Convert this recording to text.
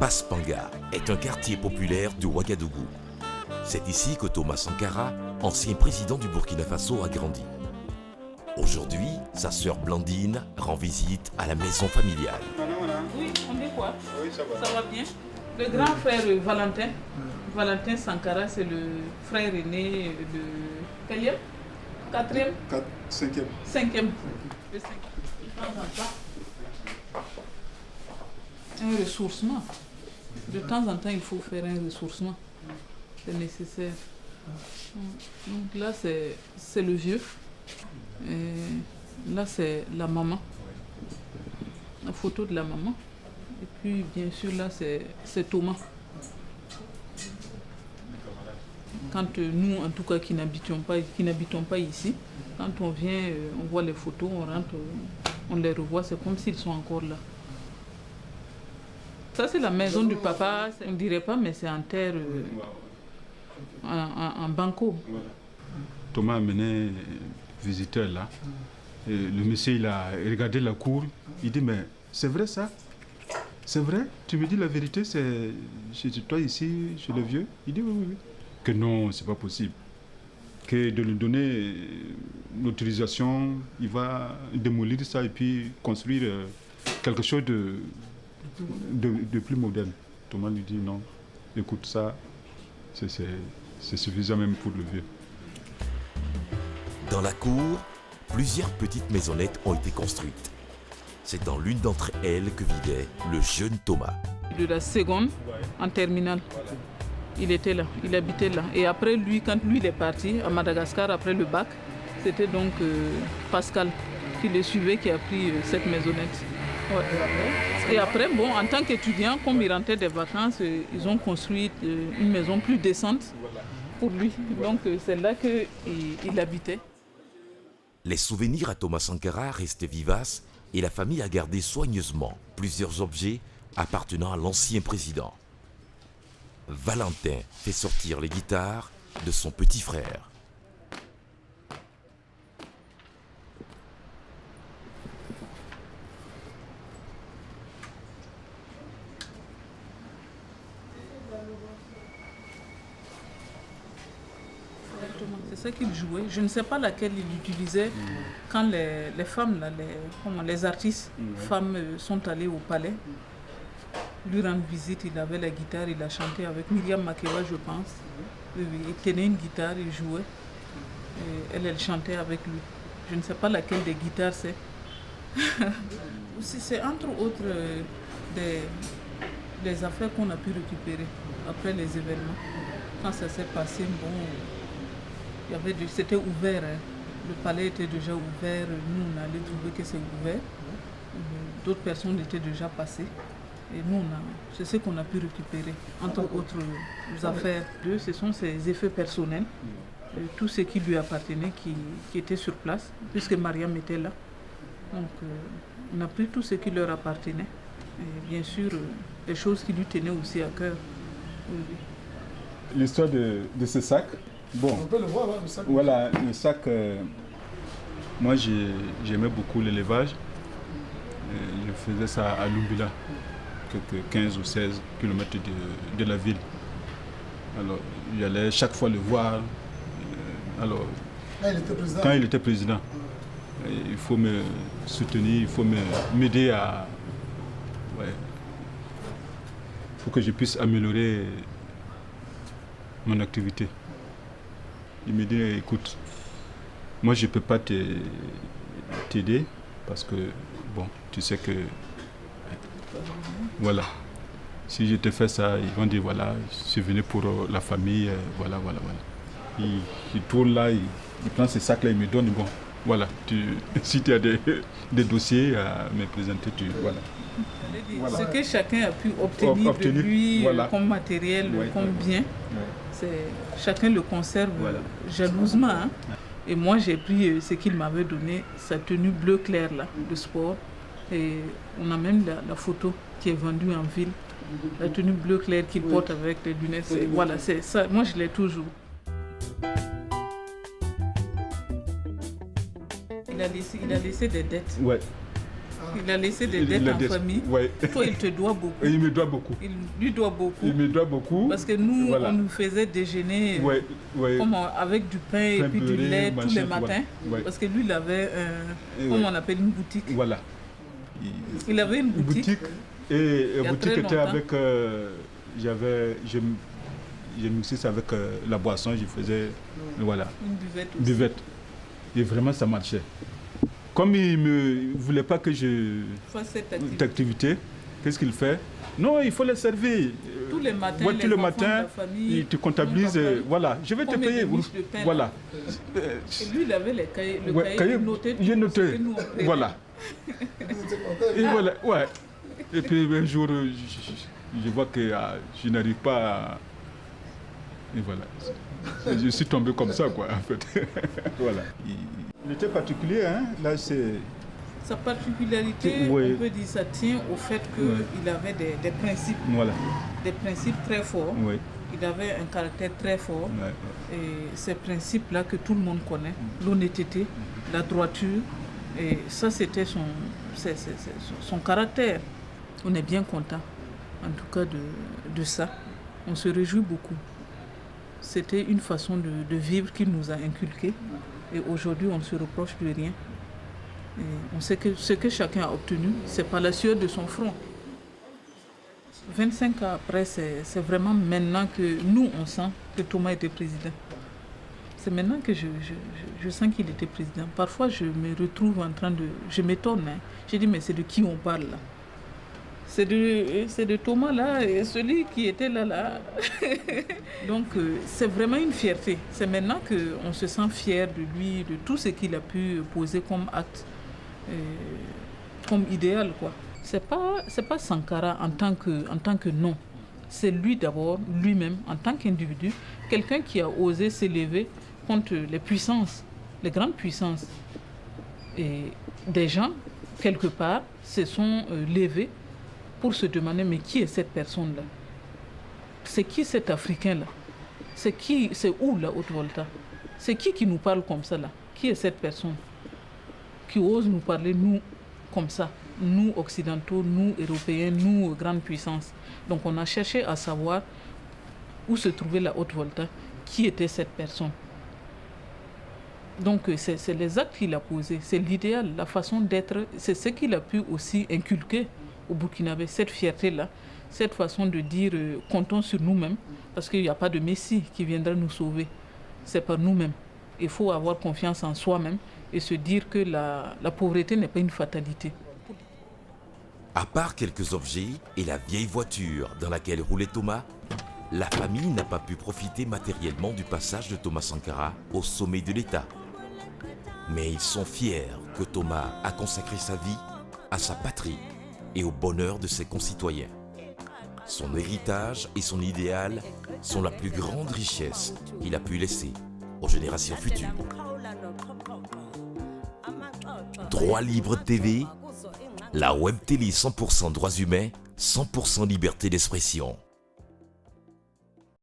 Paspanga est un quartier populaire de Ouagadougou. C'est ici que Thomas Sankara, ancien président du Burkina Faso, a grandi. Aujourd'hui, sa sœur Blandine rend visite à la maison familiale. Oui, on dit quoi? Oui, ça va. Ça va bien. Le grand frère Valentin, Valentin Sankara, c'est le frère aîné de quatrième? Quatrième? Cinquième. Cinquième. Le cinquième. De temps en temps, un ressourcement. De temps en temps, il faut faire un ressourcement. C'est nécessaire. Donc là, c'est le vieux. Et là, c'est la maman. La photo de la maman. Et puis, bien sûr, là, c'est Thomas. Quand nous, en tout cas, qui n'habitons pas ici, quand on vient, on voit les photos, on rentre, on les revoit, c'est comme s'ils sont encore là. Ça, c'est la maison du papa, on ne dirait pas, mais c'est en terre, en banco. Thomas a mené visiteur là. Et le monsieur, il a regardé la cour. Il dit, mais c'est vrai ça? C'est vrai? Tu me dis la vérité, c'est chez toi ici, chez le vieux? Il dit, oui, oui, oui. Que non, c'est pas possible. Que de lui donner l'autorisation, il va démolir ça et puis construire quelque chose de plus moderne. Thomas lui dit non, écoute ça, c'est suffisant même pour le vieux. Dans la cour, plusieurs petites maisonnettes ont été construites. C'est dans l'une d'entre elles que vivait le jeune Thomas. De la seconde en terminale, il était là, il habitait là. Et après lui, quand lui il est parti à Madagascar après le bac, c'était donc Pascal qui le suivait, qui a pris cette maisonnette. Ouais. Et après, bon, en tant qu'étudiant, comme il rentrait des vacances, ils ont construit une maison plus décente pour lui. Donc c'est là qu'il habitait. Les souvenirs à Thomas Sankara restent vivaces et la famille a gardé soigneusement plusieurs objets appartenant à l'ancien président. Valentin fait sortir les guitares de son petit frère. C'est ça qu'il jouait. Je ne sais pas laquelle il utilisait quand les femmes, là, les artistes femmes sont allées au palais. Lui rendre visite, il avait la guitare, il a chanté avec Myriam Makeba, je pense. Il tenait une guitare, il jouait. Et elle chantait avec lui. Je ne sais pas laquelle des guitares c'est. C'est entre autres des affaires qu'on a pu récupérer après les événements. Quand ça s'est passé, bon, c'était ouvert. Hein. Le palais était déjà ouvert. Nous, on allait trouver que c'est ouvert. D'autres personnes étaient déjà passées. Et nous, c'est ce qu'on a pu récupérer. Entre autres affaires, ce sont ses effets personnels. Tout ce qui lui appartenait, qui était sur place, puisque Mariam était là. Donc, on a pris tout ce qui leur appartenait. Et bien sûr, les choses qui lui tenaient aussi à cœur. L'histoire de ce sac, bon, on peut le voir, hein, le sac. Voilà, le sac, moi j'aimais beaucoup l'élevage. Je faisais ça à Lumbila, quelques 15 ou 16 km de la ville. Alors, j'allais chaque fois le voir. Alors, quand il était président, il faut me soutenir, il faut m'aider à... Ouais, pour que je puisse améliorer mon activité. Il me dit, écoute, moi je ne peux pas t'aider parce que, bon, tu sais que, voilà, si je te fais ça, ils vont dire, voilà, je suis venu pour la famille, voilà. Il tourne là, il prend ces sacs-là, il me donne, bon, voilà, si tu as des dossiers à me présenter, voilà. Ce que chacun a pu obtenir de lui, voilà, comme matériel, comme bien, chacun le conserve jalousement. Hein. Et moi, j'ai pris ce qu'il m'avait donné, sa tenue bleu clair là, de sport. Et on a même la photo qui est vendue en ville, la tenue bleu clair qu'il porte avec les lunettes. Voilà, c'est ça. Moi, je l'ai toujours. Il a laissé des dettes. Ouais. Il a laissé des Il dettes a en des- famille. Ouais. Toi, il te doit beaucoup. Et il me doit beaucoup. Il lui doit beaucoup. Il me doit beaucoup. Parce que nous, Voilà. on nous faisait déjeuner Ouais, ouais. avec du pain et Pain puis du beurré, lait tous machin, les matins. ouais. Parce que lui, il avait, Et comme ouais. on appelle, une boutique. Voilà. Il avait une boutique. Et Il y la a boutique très était longtemps. avec. Je mixais ça avec la boisson, je faisais. Voilà. Une buvette aussi. Buvette. Et vraiment, ça marchait. Comme il ne voulait pas que je. Fasse cette Cette activité. activité, qu'est-ce qu'il fait? Non, il faut les servir. Tous les matins, Ouais, les tous les enfants matins, de la famille, il te comptabilise. mon papa, Voilà, je vais te combien de payer. miches de pain, Voilà. Et lui, il avait les cahiers, le Ouais, cahier, il notait tout j'ai ce noté. que nous, on prenait. Voilà. Et voilà, ouais. Et puis un jour, je vois que je n'arrive pas à. Et voilà. Je suis tombé comme ça, quoi, en fait. Voilà. Il était particulier, hein. Là, c'est. Sa particularité, Oui. on peut dire, ça tient au fait qu'il avait des principes, Voilà. des principes très forts. Oui. Il avait un caractère très fort. Ouais. Et ces principes-là que tout le monde connaît, l'honnêteté, la droiture, et ça c'était son caractère. On est bien content, en tout cas, de ça. On se réjouit beaucoup. C'était une façon de vivre qu'il nous a inculqué. Et aujourd'hui, on ne se reproche de rien. Et on sait que ce que chacun a obtenu, c'est par la sueur de son front. 25 ans après, c'est vraiment maintenant que nous, on sent que Thomas était président. C'est maintenant que je sens qu'il était président. Parfois, je me retrouve en train de... Je m'étonne. Hein. Je dis, mais c'est de qui on parle là? C'est de Thomas là, et celui qui était là. Donc, c'est vraiment une fierté. C'est maintenant qu'on se sent fier de lui, de tout ce qu'il a pu poser comme acte, comme idéal, quoi. C'est pas Sankara en tant que nom. C'est lui d'abord, lui-même, en tant qu'individu, quelqu'un qui a osé s'élever contre les puissances, les grandes puissances. Et des gens, quelque part, se sont levés pour se demander, mais qui est cette personne-là? C'est qui cet Africain-là? C'est où la Haute-Volta? C'est qui nous parle comme ça là? Qui est cette personne qui ose nous parler, nous, comme ça? Nous, Occidentaux, nous, Européens, nous, grandes puissances. Donc on a cherché à savoir où se trouvait la Haute-Volta, qui était cette personne. Donc c'est les actes qu'il a posés, c'est l'idéal, la façon d'être, c'est ce qu'il a pu aussi inculquer au Burkinabé, cette fierté-là, cette façon de dire comptons sur nous-mêmes, parce qu'il n'y a pas de Messie qui viendra nous sauver, c'est par nous-mêmes. Il faut avoir confiance en soi-même et se dire que la pauvreté n'est pas une fatalité. À part quelques objets et la vieille voiture dans laquelle roulait Thomas, la famille n'a pas pu profiter matériellement du passage de Thomas Sankara au sommet de l'État. Mais ils sont fiers que Thomas a consacré sa vie à sa patrie et au bonheur de ses concitoyens. Son héritage et son idéal sont la plus grande richesse qu'il a pu laisser aux générations futures. Droit Libre TV, la web télé 100% droits humains, 100% liberté d'expression.